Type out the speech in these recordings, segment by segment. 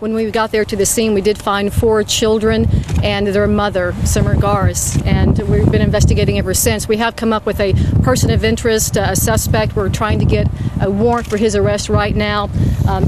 When we got there to the scene, we did find 4 children and their mother, Summer Garis, and we've been investigating ever since. We have come up with a person of interest, a suspect. We're trying to get a warrant for his arrest right now.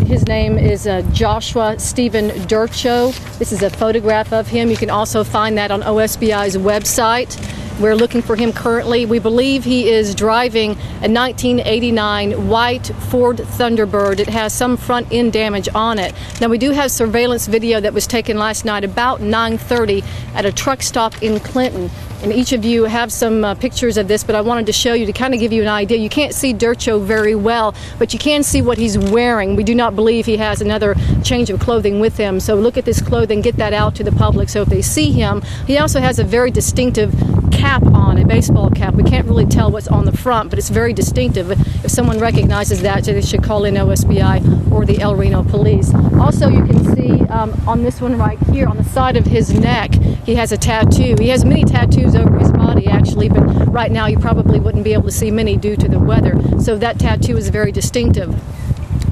His name is Joshua Stephen Durcho. This is a photograph of him. You can also find that on OSBI's website. We're looking for him currently. We believe he is driving a 1989 white Ford Thunderbird. It has some front end damage on it. Now, we do have surveillance video that was taken last night about 9:30 at a truck stop in Clinton. And each of you have some pictures of this, but I wanted to show you to kind of give you an idea. You can't see Durcho very well, but you can see what he's wearing. We do not believe he has another change of clothing with him. So look at this clothing, get that out to the public so if they see him. He also has a very distinctive cap on, a baseball cap. We can't really tell what's on the front, but it's very distinctive. If someone recognizes that, they should call in OSBI or the El Reno police. Also, you can see on this one right here on the side of his neck, he has a tattoo. He has many tattoos over his body actually, but right now you probably wouldn't be able to see many due to the weather. So that tattoo is very distinctive.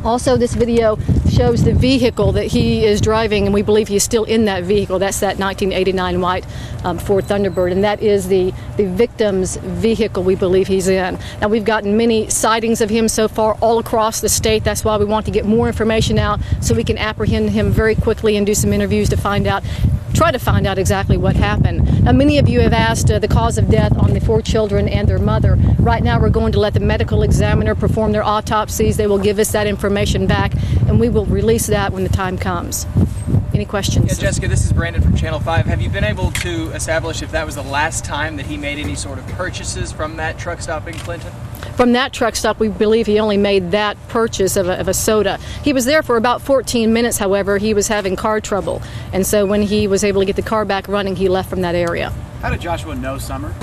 Also, this video shows the vehicle that he is driving, and we believe he is still in that vehicle. That's that 1989 white Ford Thunderbird, and that is the victim's vehicle we believe he's in. Now, we've gotten many sightings of him so far all across the state. That's why we want to get more information out so we can apprehend him very quickly and do some interviews to try to find out exactly what happened. Now, many of you have asked the cause of death on the 4 children and their mother. Right now, we're going to let the medical examiner perform their autopsies. They will give us that information back, and we will release that when the time comes. Any questions? Yeah, Jessica, this is Brandon from Channel 5. Have you been able to establish if that was the last time that he made any sort of purchases from that truck stop in Clinton? From that truck stop, we believe he only made that purchase of a soda. He was there for about 14 minutes, however. He was having car trouble, and so when he was able to get the car back running, he left from that area. How did Joshua know Summer?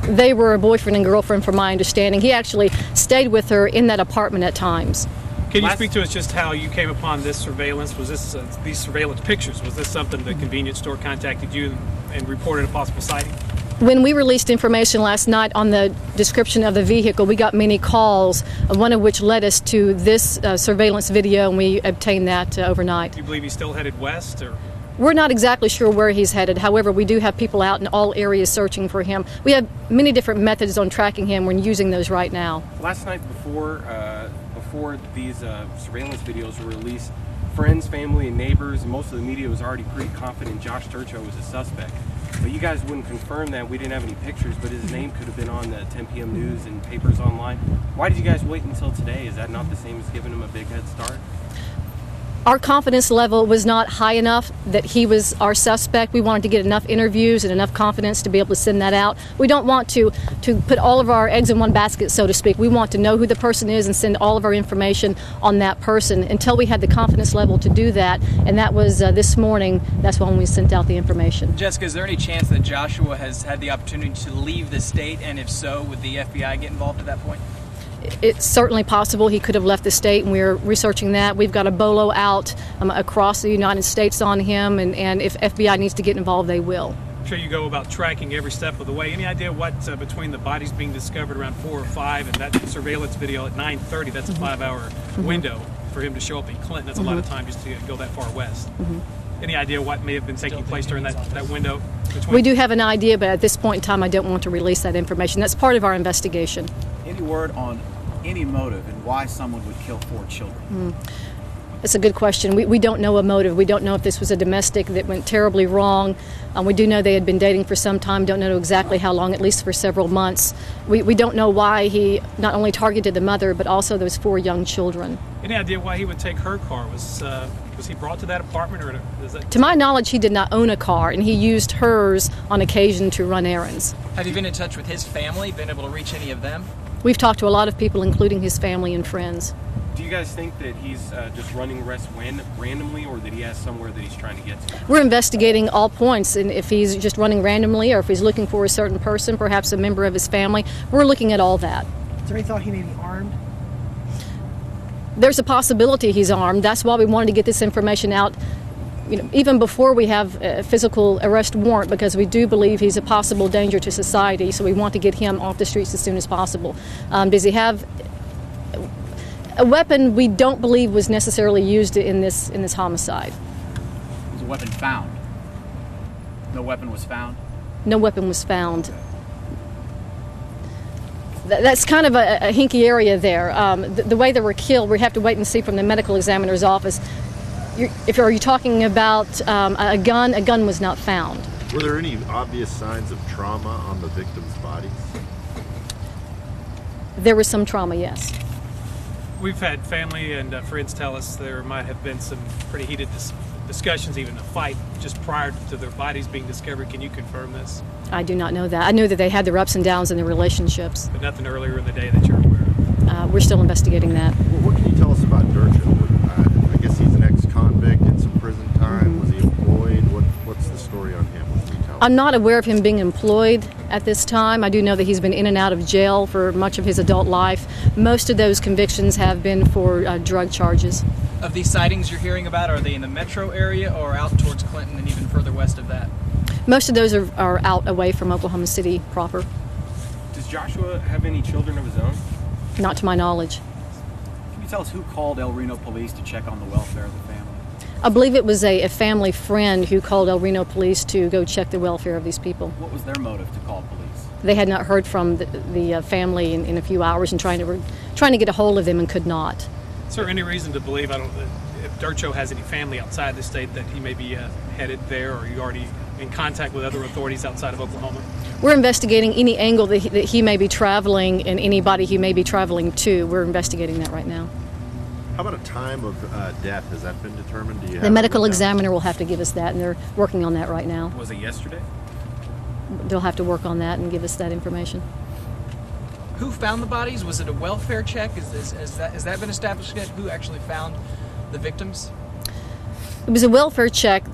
They were a boyfriend and girlfriend, from my understanding. He actually stayed with her in that apartment at times. Can you speak to us just how you came upon this surveillance? Was this these surveillance pictures? Was this something the convenience store contacted you and reported a possible sighting? When we released information last night on the description of the vehicle, we got many calls, one of which led us to this surveillance video, and we obtained that overnight. Do you believe he's still headed west? Or? We're not exactly sure where he's headed. However, we do have people out in all areas searching for him. We have many different methods on tracking him. We're using those right now. Last night before these surveillance videos were released, friends, family, and neighbors, and most of the media was already pretty confident Josh Durcho was a suspect. But you guys wouldn't confirm that. We didn't have any pictures, but his name could have been on the 10 p.m. news and papers online. Why did you guys wait until today? Is that not the same as giving him a big head start? Our confidence level was not high enough that he was our suspect. We wanted to get enough interviews and enough confidence to be able to send that out. We don't want to put all of our eggs in one basket, so to speak. We want to know who the person is and send all of our information on that person until we had the confidence level to do that. And that was this morning. That's when we sent out the information. Jessica, is there any chance that Joshua has had the opportunity to leave the state? And if so, would the FBI get involved at that point? It's certainly possible he could have left the state, and we're researching that. We've got a bolo out across the United States on him, and if FBI needs to get involved, they will. I'm sure you go about tracking every step of the way. Any idea what, between the bodies being discovered around 4 or 5 and that surveillance video at 9:30, that's a 5-hour window for him to show up in Clinton. That's a lot of time just to go that far west. Any idea what may have been taking place during that window? We do have an idea, but at this point in time, I don't want to release that information. That's part of our investigation. Any word on any motive and why someone would kill 4 children? That's a good question. We don't know a motive. We don't know if this was a domestic that went terribly wrong. We do know they had been dating for some time. Don't know exactly how long, at least for several months. We don't know why he not only targeted the mother, but also those 4 young children. Any idea why he would take her car? Was he brought to that apartment? Or is that... To my knowledge, he did not own a car, and he used hers on occasion to run errands. Have you been in touch with his family, been able to reach any of them? We've talked to a lot of people, including his family and friends. Do you guys think that he's just running arrests randomly, or that he has somewhere that he's trying to get to? We're investigating all points, and if he's just running randomly or if he's looking for a certain person, perhaps a member of his family, we're looking at all that. Is there any thought he may be armed? There's a possibility he's armed. That's why we wanted to get this information out, even before we have a physical arrest warrant, because we do believe he's a possible danger to society, so we want to get him off the streets as soon as possible. Does he have a weapon? We don't believe was necessarily used in this homicide. weapon found? No weapon was found? No weapon was found. That's kind of a hinky area there. The way they were killed, we have to wait and see from the medical examiner's office. Are you talking about a gun? A gun was not found. Were there any obvious signs of trauma on the victims' bodies? There was some trauma, yes. We've had family and friends tell us there might have been some pretty heated discussions, even a fight, just prior to their bodies being discovered. Can you confirm this? I do not know that. I know that they had their ups and downs in their relationships. But nothing earlier in the day that you're aware of? We're still investigating that. Well, what can you tell us about Durcha? I guess he's an ex-convict, did some prison time. Was he employed? What's the story on him? What can you tell us? I'm not aware of him being employed at this time. I do know that he's been in and out of jail for much of his adult life. Most of those convictions have been for drug charges. Of these sightings you're hearing about, are they in the metro area or out towards Clinton and even further west of that? Most of those are out away from Oklahoma City proper. Does Joshua have any children of his own? Not to my knowledge. Can you tell us who called El Reno police to check on the welfare of the family? I believe it was a family friend who called El Reno police to go check the welfare of these people. What was their motive to call police? They had not heard from the family in a few hours and trying to get a hold of them and could not. Is there any reason to believe, if Durcho has any family outside the state, that he may be headed there, or are you already in contact with other authorities outside of Oklahoma? We're investigating any angle that he may be traveling and anybody he may be traveling to. We're investigating that right now. How about a time of death? Has that been determined? Do you have The medical examiner will have to give us that, and they're working on that right now. Was it yesterday? They'll have to work on that and give us that information. Who found the bodies? Was it a welfare check? Has that been established yet? Who actually found the victims? It was a welfare check.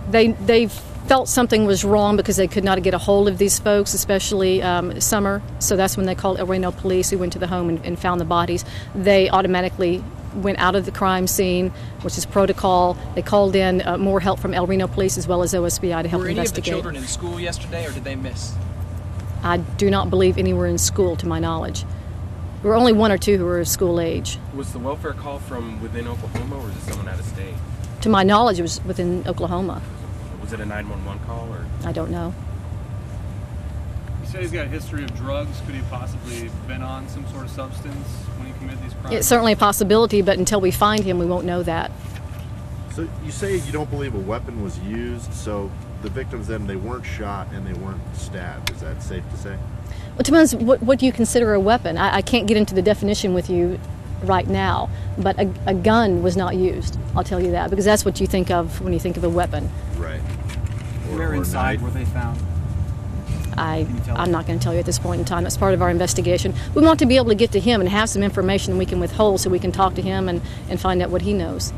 They felt something was wrong because they could not get a hold of these folks, especially Summer. So that's when they called El Reno police, who went to the home and found the bodies. They automatically went out of the crime scene, which is protocol. They called in more help from El Reno police as well as OSBI to help investigate. Were any of the children in school yesterday, or did they miss? I do not believe any were in school, to my knowledge. There were only one or two who were of school age. Was the welfare call from within Oklahoma, or is it someone out of state? To my knowledge, it was within Oklahoma. Was it a 911 call, or? I don't know. You said he's got a history of drugs. Could he possibly been on some sort of substance when he committed these crimes? It's certainly a possibility, but until we find him, we won't know that. So you say you don't believe a weapon was used, so the victims then, they weren't shot and they weren't stabbed. Is that safe to say? Well, it depends, what do you consider a weapon? I can't get into the definition with you right now, but a gun was not used, I'll tell you that, because that's what you think of when you think of a weapon. Right. Where inside were they found? I'm not going to tell you at this point in time. That's part of our investigation. We want to be able to get to him and have some information we can withhold so we can talk to him and find out what he knows.